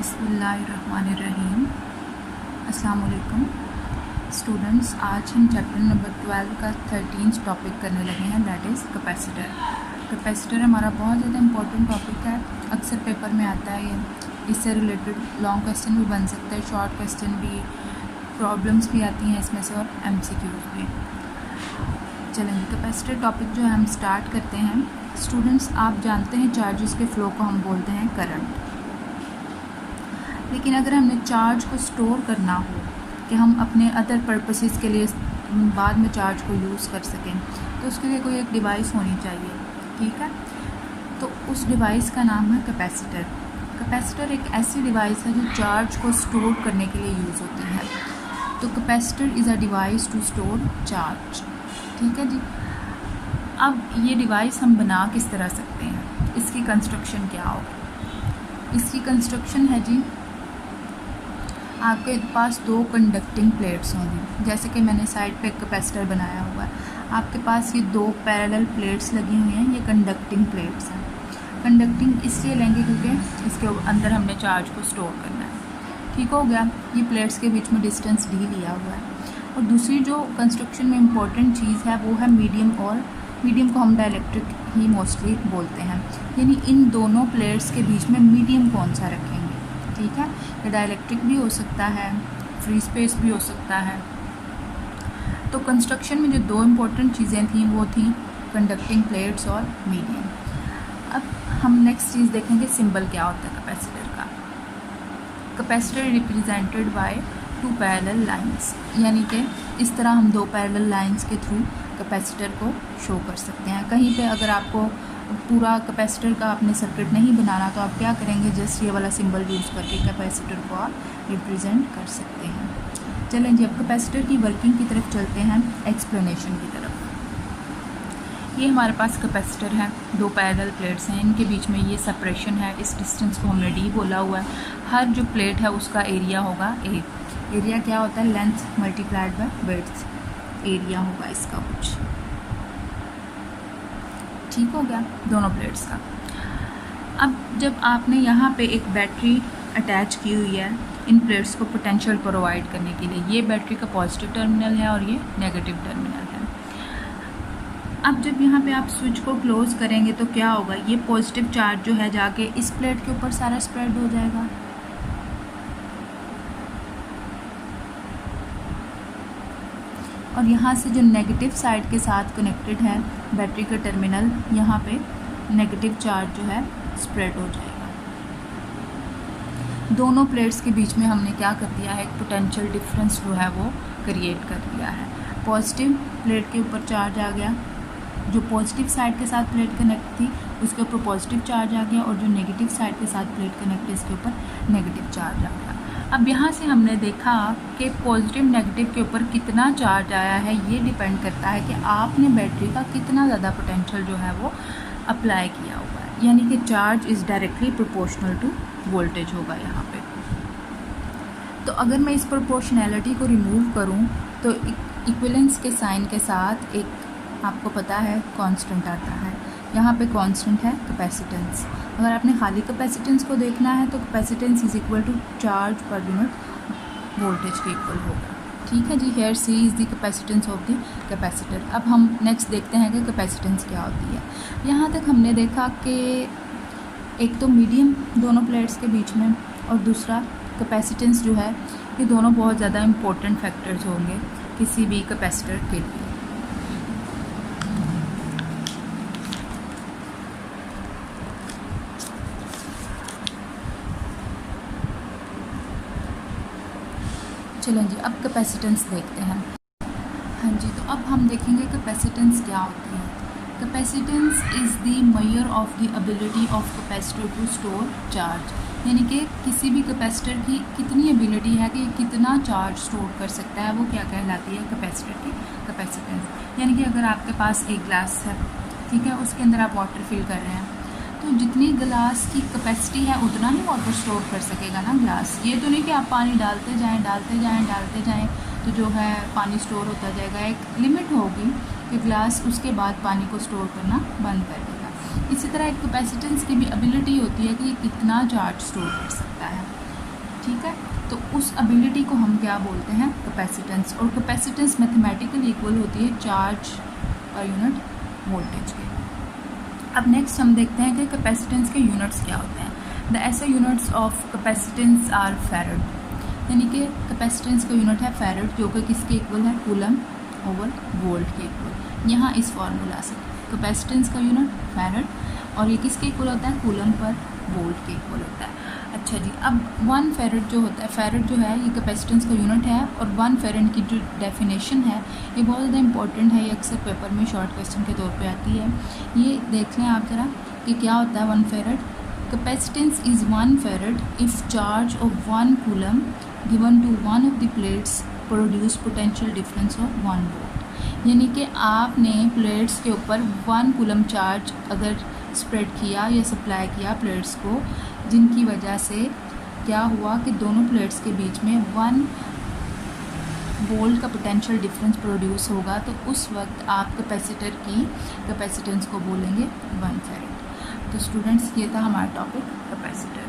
बिस्मिल्लाहिर्रहमानिर्रहीम। अस्सलाम वालेकुम स्टूडेंट्स। आज हम चैप्टर नंबर 12 का 13 टॉपिक करने लगे हैं, दैट इज़ कैपेसिटर। कैपेसिटर हमारा बहुत ज़्यादा इम्पोर्टेंट टॉपिक है, अक्सर पेपर में आता है। ये इससे रिलेटेड लॉन्ग क्वेश्चन भी बन सकता है, शॉर्ट क्वेश्चन भी, प्रॉब्लम्स भी आती हैं इसमें से और MCQs भी। चलेंगे कैपेसिटर टॉपिक जो है हम स्टार्ट करते हैं। स्टूडेंट्स, आप जानते हैं चार्जेस के फ़्लो को हम बोलते हैं करंट। लेकिन अगर हमने चार्ज को स्टोर करना हो कि हम अपने अदर पर्पसेस के लिए बाद में चार्ज को यूज़ कर सकें, तो उसके लिए कोई एक डिवाइस होनी चाहिए, ठीक है। तो उस डिवाइस का नाम है कैपेसिटर। कैपेसिटर एक ऐसी डिवाइस है जो चार्ज को स्टोर करने के लिए यूज़ होती है। तो capacitor is a device to store charge, ठीक है जी। अब ये डिवाइस हम बना किस तरह सकते हैं, इसकी कंस्ट्रक्शन क्या होगी? इसकी कंस्ट्रक्शन है जी, आपके पास दो कंडक्टिंग प्लेट्स होंगी। जैसे कि मैंने साइड पे कैपेसिटर बनाया हुआ है, आपके पास ये दो पैरेलल प्लेट्स लगी हुई हैं, ये कंडक्टिंग प्लेट्स हैं। कंडक्टिंग इसलिए लेंगे क्योंकि इसके अंदर हमने चार्ज को स्टोर करना है, ठीक हो गया। ये प्लेट्स के बीच में डिस्टेंस d लिया हुआ है। और दूसरी जो कंस्ट्रक्शन में इम्पॉर्टेंट चीज़ है वो है मीडियम, और मीडियम को हम डाइलेक्ट्रिक ही मोस्टली बोलते हैं। यानी इन दोनों प्लेट्स के बीच में मीडियम कौन सा रखेंगे, ठीक है। ये डाइलेक्ट्रिक भी हो सकता है, फ्री स्पेस भी हो सकता है। तो कंस्ट्रक्शन में जो दो इम्पोर्टेंट चीज़ें थी वो थी कंडक्टिंग प्लेट्स और मीडियम। अब हम नेक्स्ट चीज़ देखेंगे, सिंबल क्या होता है कैपेसिटर का। Capacitor represented by two parallel lines, यानी कि इस तरह हम दो पैरेलल लाइंस के थ्रू कैपेसिटर को शो कर सकते हैं। कहीं पे अगर आपको पूरा कैपेसिटर का अपने सर्किट नहीं बनाना तो आप क्या करेंगे, जस्ट ये वाला सिंबल यूज़ करके कैपेसिटर को आप रिप्रेजेंट कर सकते हैं। चलें जी, अब कैपेसिटर की वर्किंग की तरफ चलते हैं, एक्सप्लेनेशन की तरफ। ये हमारे पास कैपेसिटर है, दो पैरेलल प्लेट्स हैं, इनके बीच में ये सेपरेशन है। इस डिस्टेंस को हमने d बोला हुआ है। हर जो प्लेट है उसका एरिया होगा a। एरिया क्या होता है, length multiplied by width, area होगा इसका कुछ, ठीक हो गया दोनों प्लेट्स का। अब जब आपने यहाँ पे एक बैटरी अटैच की हुई है इन प्लेट्स को पोटेंशियल प्रोवाइड करने के लिए, ये बैटरी का पॉजिटिव टर्मिनल है और ये नेगेटिव टर्मिनल है। अब जब यहाँ पे आप स्विच को क्लोज करेंगे तो क्या होगा, ये पॉजिटिव चार्ज जो है जाके इस प्लेट के ऊपर सारा स्प्रेड हो जाएगा, और यहाँ से जो नेगेटिव साइड के साथ कनेक्टेड है बैटरी का टर्मिनल, यहाँ पे नेगेटिव चार्ज जो है स्प्रेड हो जाएगा। दोनों प्लेट्स के बीच में हमने क्या कर दिया है, एक पोटेंशियल डिफरेंस जो है वो क्रिएट कर दिया है। पॉजिटिव प्लेट के ऊपर चार्ज आ गया, जो पॉजिटिव साइड के साथ प्लेट कनेक्ट थी उसके ऊपर पॉजिटिव चार्ज आ गया, और जो नेगेटिव साइड के साथ प्लेट कनेक्ट है इसके ऊपर नेगेटिव चार्ज आ गया। अब यहाँ से हमने देखा कि पॉजिटिव नेगेटिव के ऊपर कितना चार्ज आया है, ये डिपेंड करता है कि आपने बैटरी का कितना ज़्यादा पोटेंशियल जो है वो अप्लाई किया हुआ है। यानी कि charge is directly proportional to voltage होगा यहाँ पे। तो अगर मैं इस प्रोपोर्शनैलिटी को रिमूव करूँ तो इक्विवेलेंस के साइन के साथ एक आपको पता है कांस्टेंट आता है। यहाँ पे कांस्टेंट है कैपेसिटेंस। अगर आपने खाली कैपेसिटेंस को देखना है तो capacitance is equal to charge per unit voltage के इक्वल होगा, ठीक है जी। Here C is the capacitance of the capacitor. अब हम नेक्स्ट देखते हैं कि कैपेसिटेंस क्या होती है। यहाँ तक हमने देखा कि एक तो मीडियम दोनों प्लेट्स के बीच में, और दूसरा कैपेसिटेंस जो है, ये दोनों बहुत ज़्यादा इम्पोर्टेंट फैक्टर्स होंगे किसी भी कैपेसिटर के लिए। चलें जी, अब कैपेसिटेंस देखते हैं। हाँ जी, तो अब हम देखेंगे कैपेसिटेंस क्या होती है। Capacitance is the measure of the ability of capacitor to store charge, यानी कि किसी भी कैपेसिटर की कितनी एबिलिटी है कि कितना चार्ज स्टोर कर सकता है, वो क्या कहलाती है, कैपेसिटर की कैपेसिटेंस। यानी कि अगर आपके पास एक ग्लास है, ठीक है, उसके अंदर आप वाटर फिल कर रहे हैं, तो जितनी गिलास की कैपेसिटी है उतना ही वाटर स्टोर कर सकेगा ना ग्लास। ये तो नहीं कि आप पानी डालते जाएं तो जो है पानी स्टोर होता जाएगा। एक लिमिट होगी कि ग्लास उसके बाद पानी को स्टोर करना बंद कर देगा। इसी तरह एक कैपेसिटेंस की भी एबिलिटी होती है कि ये कितना चार्ज स्टोर कर सकता है। ठीक है। तो उस एबिलिटी को हम क्या बोलते हैं, कैपेसिटेंस। और कैपेसिटेंस मैथमेटिकली इक्वल होती है चार्ज पर यूनिट वोल्टेज के। अब नेक्स्ट हम देखते हैं कि कैपेसिटेंस के यूनिट्स क्या होते हैं। द ऐसे units of capacitance are farad, यानी कि कैपेसिटेंस का यूनिट है फैरड, जो कि किसके इक्वल है, कूलम ओवर वोल्ट के इक्वल। यहाँ इस फार्मूला से कैपेसिटेंस का यूनिट फैरड और ये किसके इक्वल होता है, कूलम पर वोल्ट के इक्वल होता है। अच्छा जी, अब 1 फैरड जो होता है, फैरड जो है ये कैपेसिटेंस का यूनिट है। और 1 फैरड की जो डेफिनेशन है ये बहुत ज़्यादा इंपॉर्टेंट है, ये अक्सर पेपर में शॉर्ट क्वेश्चन के तौर पे आती है। ये देख लें आप ज़रा कि क्या होता है 1 farad. Capacitance is 1 farad if charge of 1 coulomb given to one of the plates produce potential difference of 1 volt. यानी कि आपने प्लेट्स के ऊपर 1 कूलम चार्ज अगर स्प्रेड किया या सप्लाई किया प्लेट्स को, जिनकी वजह से क्या हुआ कि दोनों प्लेट्स के बीच में 1 वोल्ट का पोटेंशियल डिफरेंस प्रोड्यूस होगा, तो उस वक्त आप कैपेसिटर की कैपेसिटेंस को बोलेंगे 1 फैरड। तो स्टूडेंट्स ये था हमारा टॉपिक कैपेसिटर।